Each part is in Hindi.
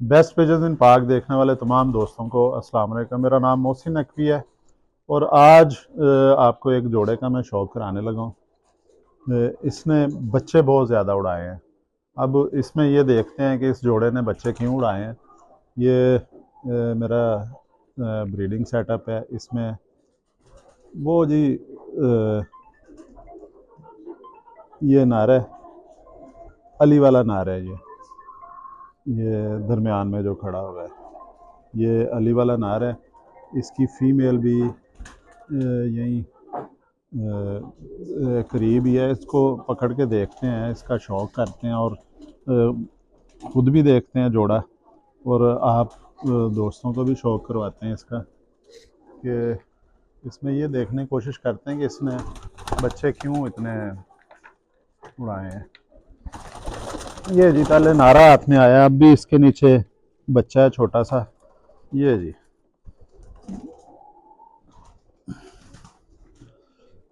बेस्ट पिजन्स इन पाक देखने वाले तमाम दोस्तों को अस्सलाम वालेकुम। मेरा नाम मोहसिन नकवी है और आज आपको एक जोड़े का मैं शौक़ कराने लगा हूँ। इसने बच्चे बहुत ज़्यादा उड़ाए हैं। अब इसमें ये देखते हैं कि इस जोड़े ने बच्चे क्यों उड़ाए हैं। ये मेरा ब्रीडिंग सेटअप है। इसमें वो जी ये नार है, अली वाला नार है। ये दरमियान में जो खड़ा हुआ है ये अली वाला नार है। इसकी फ़ीमेल भी यहीं करीब ही है। इसको पकड़ के देखते हैं, इसका शौक़ करते हैं और ख़ुद भी देखते हैं जोड़ा, और आप दोस्तों को भी शौक़ करवाते हैं इसका कि इसमें ये देखने की कोशिश करते हैं कि इसने बच्चे क्यों इतने उड़ाए हैं। ये जी पहले नारा हाथ में आया, अब भी इसके नीचे बच्चा है छोटा सा। ये जी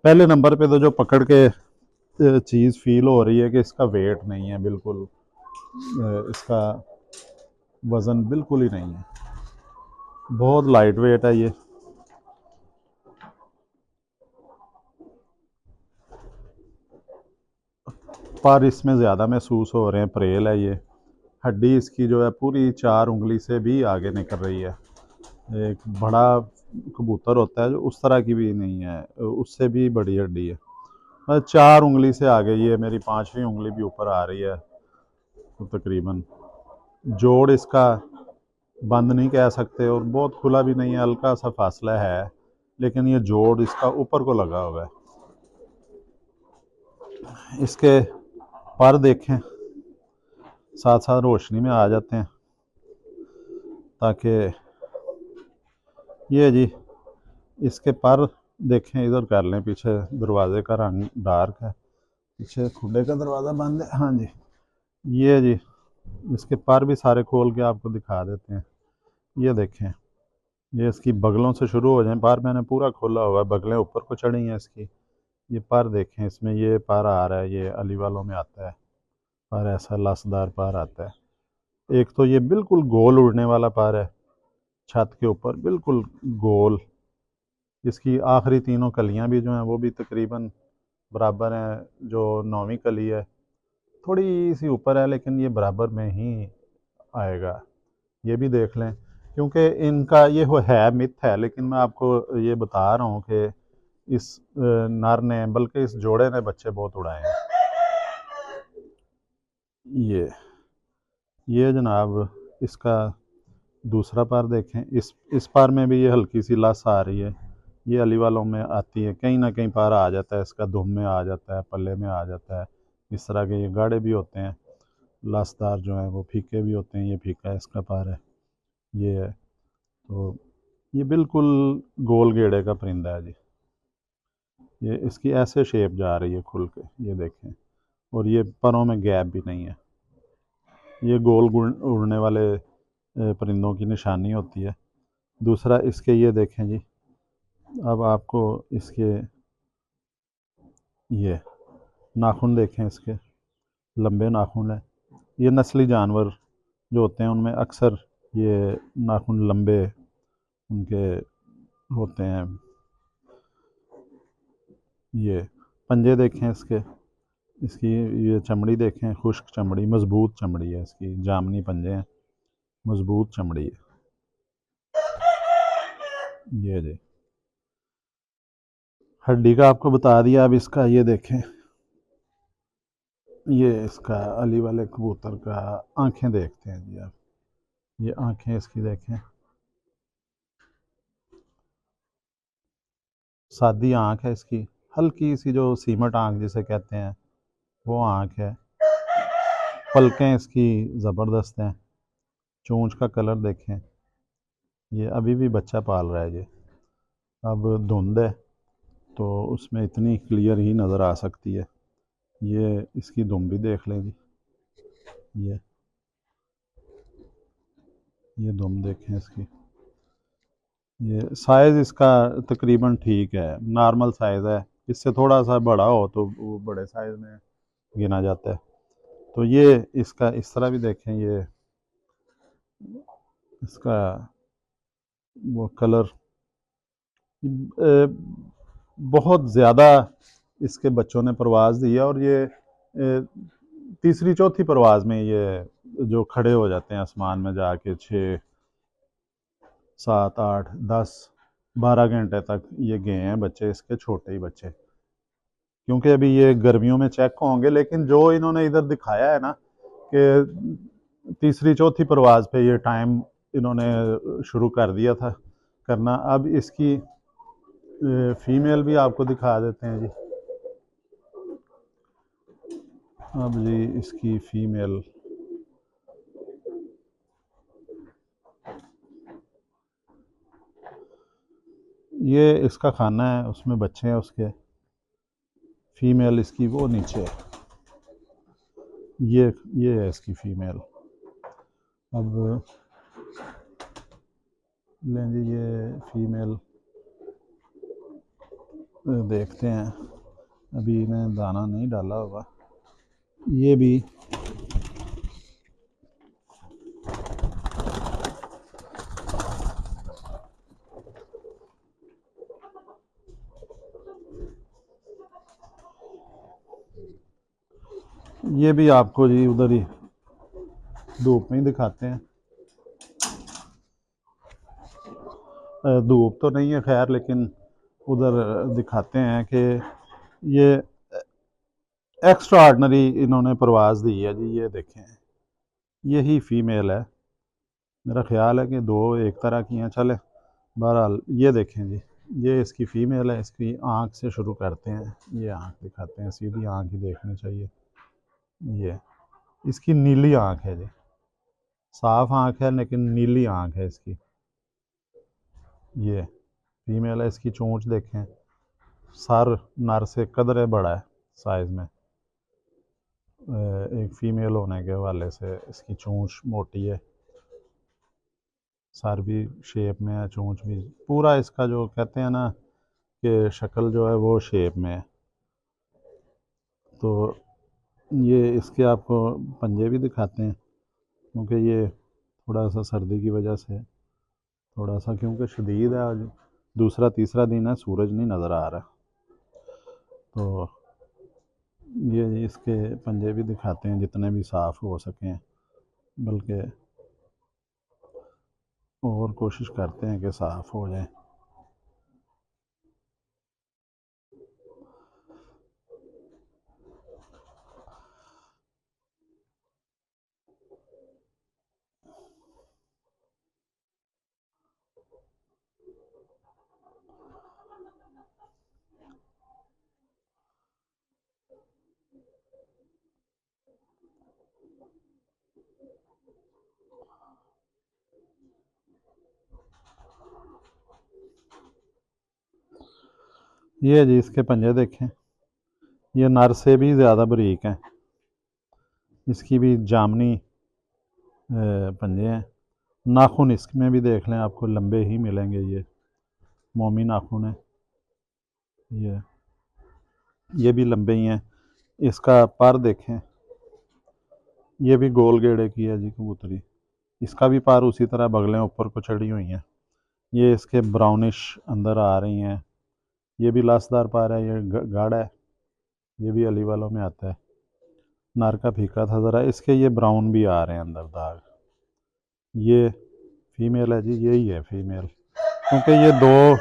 पहले नंबर पे तो जो पकड़ के चीज़ फील हो रही है कि इसका वेट नहीं है, बिल्कुल इसका वज़न बिल्कुल ही नहीं है, बहुत लाइट वेट है ये। पर इसमें ज़्यादा महसूस हो रहे हैं, परेल है ये। हड्डी इसकी जो है पूरी 4 उंगली से भी आगे निकल रही है। एक बड़ा कबूतर होता है जो उस तरह की भी नहीं है, उससे भी बड़ी हड्डी है। 4 उंगली से आगे, ये मेरी 5वीं उंगली भी ऊपर आ रही है तो तकरीबन। जोड़ इसका बंद नहीं कह सकते और बहुत खुला भी नहीं है, हल्का सा फासला है, लेकिन ये जोड़ इसका ऊपर को लगा हुआ है। इसके पर देखें, साथ साथ रोशनी में आ जाते हैं ताकि ये जी इसके पर देखें, इधर कर लें। पीछे दरवाजे का रंग डार्क है, पीछे खुले का दरवाज़ा बंद है। हाँ जी, ये जी इसके पर भी सारे खोल के आपको दिखा देते हैं। ये देखें, ये इसकी बगलों से शुरू हो जाए। पर मैंने पूरा खोला हुआ है, बगलें ऊपर को चढ़ी हैं इसकी। ये पर देखें, इसमें ये पर आ रहा है, ये अली वालों में आता है पर, ऐसा लसदार पर आता है। एक तो ये बिल्कुल गोल उड़ने वाला पर है, छत के ऊपर बिल्कुल गोल। इसकी आखिरी तीनों कलियां भी जो हैं वो भी तकरीबन बराबर हैं। जो 9वीं कली है थोड़ी सी ऊपर है, लेकिन ये बराबर में ही आएगा। ये भी देख लें, क्योंकि इनका ये हो है मिथ है, लेकिन मैं आपको ये बता रहा हूँ कि इस नर ने, बल्कि इस जोड़े ने बच्चे बहुत उड़ाए हैं। ये जनाब इसका दूसरा पर देखें। इस पर में भी ये हल्की सी लस आ रही है। ये अली वालों में आती है, कहीं ना कहीं पर आ जाता है इसका, दुम में आ जाता है, पल्ले में आ जाता है। इस तरह के ये गाढ़े भी होते हैं, लसदार जो हैं वो फीके भी होते हैं। ये फीका इसका पर है, ये है। तो ये बिल्कुल गोल गेड़े का परिंदा है जी। ये इसकी ऐसे शेप जा रही है खुल के, ये देखें, और ये परों में गैप भी नहीं है। ये गोल उड़ने वाले परिंदों की निशानी होती है। दूसरा इसके ये देखें जी, अब आपको इसके ये नाखून देखें, इसके लंबे नाखून है। ये नस्ली जानवर जो होते हैं उनमें अक्सर ये नाखून लंबे उनके होते हैं। ये पंजे देखें इसके, इसकी ये चमड़ी देखें, खुश्क चमड़ी, मज़बूत चमड़ी है इसकी, जामनी पंजे हैं, मज़बूत चमड़ी है। ये जी हड्डी का आपको बता दिया। अब इसका ये देखें, ये इसका अली वाले कबूतर का आंखें देखते हैं जी आप। ये आंखें इसकी देखें, सादी आंख है इसकी, हल्की सी जो सीमट आंख जिसे कहते हैं वो आंख है। पलकें इसकी ज़बरदस्त हैं। चोंच का कलर देखें, ये अभी भी बच्चा पाल रहा है। ये अब धुंध है तो उसमें इतनी क्लियर ही नज़र आ सकती है। ये इसकी दुम भी देख लें जी, ये दुम देखें इसकी। ये साइज़ इसका तकरीबन ठीक है, नॉर्मल साइज़ है। इससे थोड़ा सा बड़ा हो तो वो बड़े साइज़ में गिना जाता है। तो ये इसका इस तरह भी देखें, ये इसका वो कलर बहुत ज़्यादा इसके बच्चों ने परवाज़ दी है, और ये तीसरी चौथी परवाज़ में ये जो खड़े हो जाते हैं आसमान में जाके 6 7 8 10 12 घंटे तक ये गए हैं बच्चे, इसके छोटे ही बच्चे, क्योंकि अभी ये गर्मियों में चेक होंगे। लेकिन जो इन्होंने इधर दिखाया है ना कि तीसरी चौथी परवाज़ पे ये टाइम इन्होंने शुरू कर दिया था करना। अब इसकी फीमेल भी आपको दिखा देते हैं जी। अब जी इसकी फीमेल, ये इसका खाना है, उसमें बच्चे हैं उसके। फीमेल इसकी वो नीचे है, ये है इसकी फीमेल। अब लें जी ये फीमेल देखते हैं, अभी इन्हें दाना नहीं डाला होगा। ये भी आपको जी उधर ही धूप में ही दिखाते हैं। धूप तो नहीं है खैर, लेकिन उधर दिखाते हैं कि ये एक्स्ट्रा ऑर्डनरी इन्होंने परवाज़ दी है जी। ये देखें, यही फीमेल है। मेरा ख्याल है कि दो एक तरह की हैं, चले बहरहाल ये देखें जी, ये इसकी फ़ीमेल है। इसकी आँख से शुरू करते हैं, ये आँख दिखाते हैं, सीधी आँख ही देखनी चाहिए। ये इसकी नीली आँख है जी, साफ आँख है लेकिन नीली आँख है इसकी। ये फीमेल है। इसकी चोंच देखें, सर नर से कदरे बड़ा है साइज़ में। एक फ़ीमेल होने के हवाले से इसकी चोंच मोटी है, सर भी शेप में है, चोंच भी पूरा इसका जो कहते हैं ना कि शक्ल जो है वो शेप में है। तो ये इसके आपको पंजे भी दिखाते हैं, क्योंकि ये थोड़ा सा सर्दी की वजह से थोड़ा सा, क्योंकि शदीद है आज दूसरा तीसरा दिन है, सूरज नहीं नज़र आ रहा। तो ये इसके पंजे भी दिखाते हैं जितने भी साफ़ हो सकें, बल्कि और कोशिश करते हैं कि साफ़ हो जाए। ये जी इसके पंजे देखें, ये नर से भी ज़्यादा बारीक हैं। इसकी भी जामनी पंजे हैं। नाखून इसमें भी देख लें, आपको लंबे ही मिलेंगे, ये मोमी नाखून है। ये भी लंबे ही हैं। इसका पर देखें, ये भी गोल गेड़े की है जी कबूतरी। इसका भी पर उसी तरह बगलें ऊपर को चढ़ी हुई हैं। ये इसके ब्राउनिश अंदर आ रही हैं। ये भी लाशदार पर है, ये गाढ़ा है, ये भी अली वालों में आता है। नर का फीका था ज़रा, इसके ये ब्राउन भी आ रहे हैं अंदर दाग। ये फीमेल है जी, यही है फीमेल, क्योंकि ये दो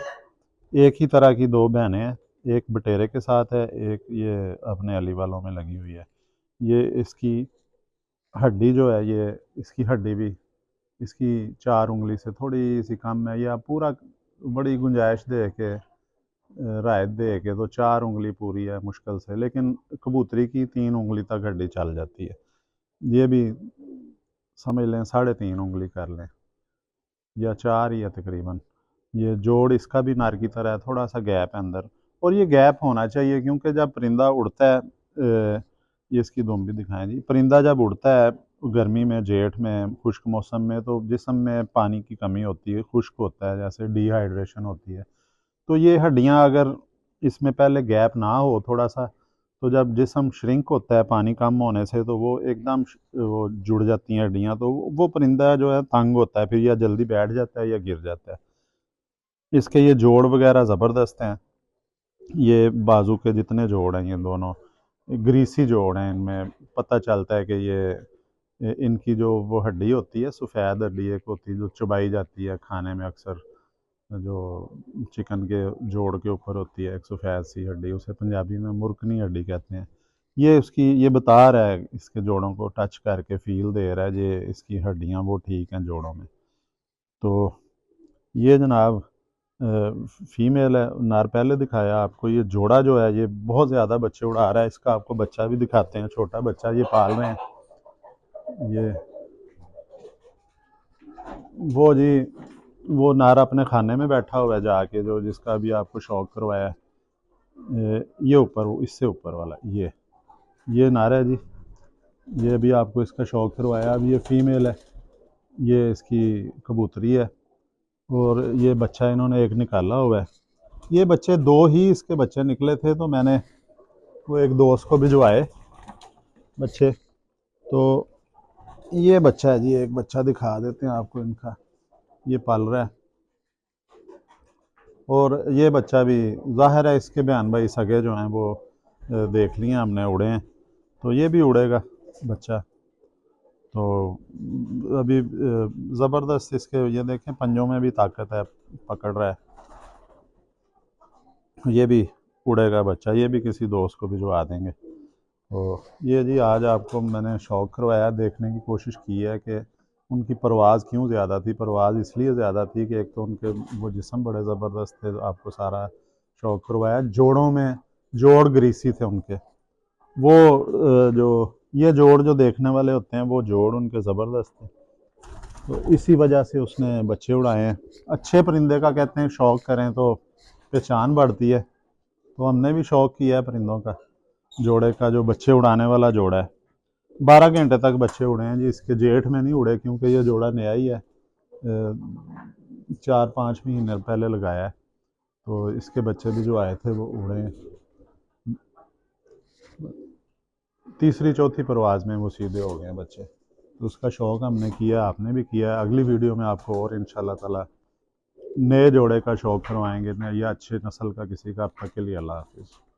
एक ही तरह की दो बहनें हैं, एक बटेरे के साथ है, एक ये अपने अली वालों में लगी हुई है। ये इसकी हड्डी जो है, ये इसकी हड्डी भी इसकी 4 उंगली से थोड़ी सी कम है, या पूरा बड़ी गुंजाइश दे के रायत दे के तो 4 उंगली पूरी है मुश्किल से, लेकिन कबूतरी की 3 उंगली तक हड्डी चल जाती है। ये भी समझ लें 3.5 उंगली कर लें, या 4 ही है तकरीबन। ये जोड़ इसका भी नर की तरह है, थोड़ा सा गैप है अंदर, और ये गैप होना चाहिए, क्योंकि जब परिंदा उड़ता है ये इसकी दुम भी दिखाएं जी। परिंदा जब उड़ता है गर्मी में, जेठ में, खुश्क मौसम में, तो जिस्म में पानी की कमी होती है, खुश्क होता है, जैसे डिहाइड्रेशन होती है। तो ये हड्डियाँ अगर इसमें पहले गैप ना हो थोड़ा सा, तो जब जिस्म श्रिंक होता है पानी कम होने से, तो वो एकदम वो जुड़ जाती हैं हड्डियाँ, तो वो परिंदा जो है तंग होता है, फिर या जल्दी बैठ जाता है या गिर जाता है। इसके ये जोड़ वगैरह ज़बरदस्त हैं। ये बाजू के जितने जोड़ हैं ये दोनों ग्रीसी जोड़ हैं, इनमें पता चलता है कि ये इनकी जो वो हड्डी होती है, सफ़ेद हड्डी एक होती है जो चबाई जाती है खाने में अक्सर, जो चिकन के जोड़ के ऊपर होती है एक सफ़ेद सी हड्डी, उसे पंजाबी में मुर्कनी हड्डी कहते हैं। ये उसकी ये बता रहा है, इसके जोड़ों को टच करके फील दे रहा है, ये इसकी हड्डियाँ वो ठीक हैं जोड़ों में। तो ये जनाब फीमेल है, नर पहले दिखाया आपको। ये जोड़ा जो है ये बहुत ज़्यादा बच्चे उड़ा रहा है। इसका आपको बच्चा भी दिखाते हैं, छोटा बच्चा ये पाल रहे हैं। ये वो जी वो नर अपने खाने में बैठा हुआ है जाके, जो जिसका भी आपको शौक करवाया है। ये ऊपर, इससे ऊपर वाला ये नर है जी। ये भी आपको इसका शौक करवाया। अब ये फीमेल है, ये इसकी कबूतरी है, और ये बच्चा इन्होंने एक निकाला हुआ है। ये बच्चे दो ही इसके बच्चे निकले थे, तो मैंने वो एक दोस्त को भिजवाए बच्चे। तो ये बच्चा है जी, एक बच्चा दिखा देते हैं आपको इनका, ये पल रहा है। और ये बच्चा भी ज़ाहिर है इसके बयान भाई सगे जो हैं वो देख लिए हमने, उड़े हैं, तो ये भी उड़ेगा बच्चा। तो अभी ज़बरदस्त इसके ये देखें पंजों में भी ताकत है, पकड़ रहा है। ये भी उड़ेगा बच्चा, ये भी किसी दोस्त को भिजवा देंगे। तो ये जी आज आपको मैंने शौक़ करवाया, देखने की कोशिश की है कि उनकी परवाज़ क्यों ज़्यादा थी। परवाज़ इसलिए ज़्यादा थी कि एक तो उनके वो जिस्म बड़े ज़बरदस्त थे, आपको सारा शौक़ करवाया। जोड़ों में जोड़ ग्रीसी थे उनके, वो जो ये जोड़ जो देखने वाले होते हैं वो जोड़ उनके ज़बरदस्त थे। तो इसी वजह से उसने बच्चे उड़ाए हैं। अच्छे परिंदे का कहते हैं शौक़ करें तो पहचान बढ़ती है, तो हमने भी शौक़ किया है परिंदों का। जोड़े का जो बच्चे उड़ाने वाला जोड़ा है, 12 घंटे तक बच्चे उड़े हैं जी इसके। जेठ में नहीं उड़े क्योंकि ये जोड़ा नया ही है, 4-5 महीने पहले लगाया है। तो इसके बच्चे भी जो आए थे वो उड़े हैं। तीसरी चौथी परवाज़ में वो सीधे हो गए हैं बच्चे। तो उसका शौक़ हमने किया, आपने भी किया। अगली वीडियो में आपको और इंशाल्लाह ताला नए जोड़े का शौक़ करवाएंगे, या अच्छे नस्ल का किसी का। अब तक के लिए अल्लाह हाफ़िज़।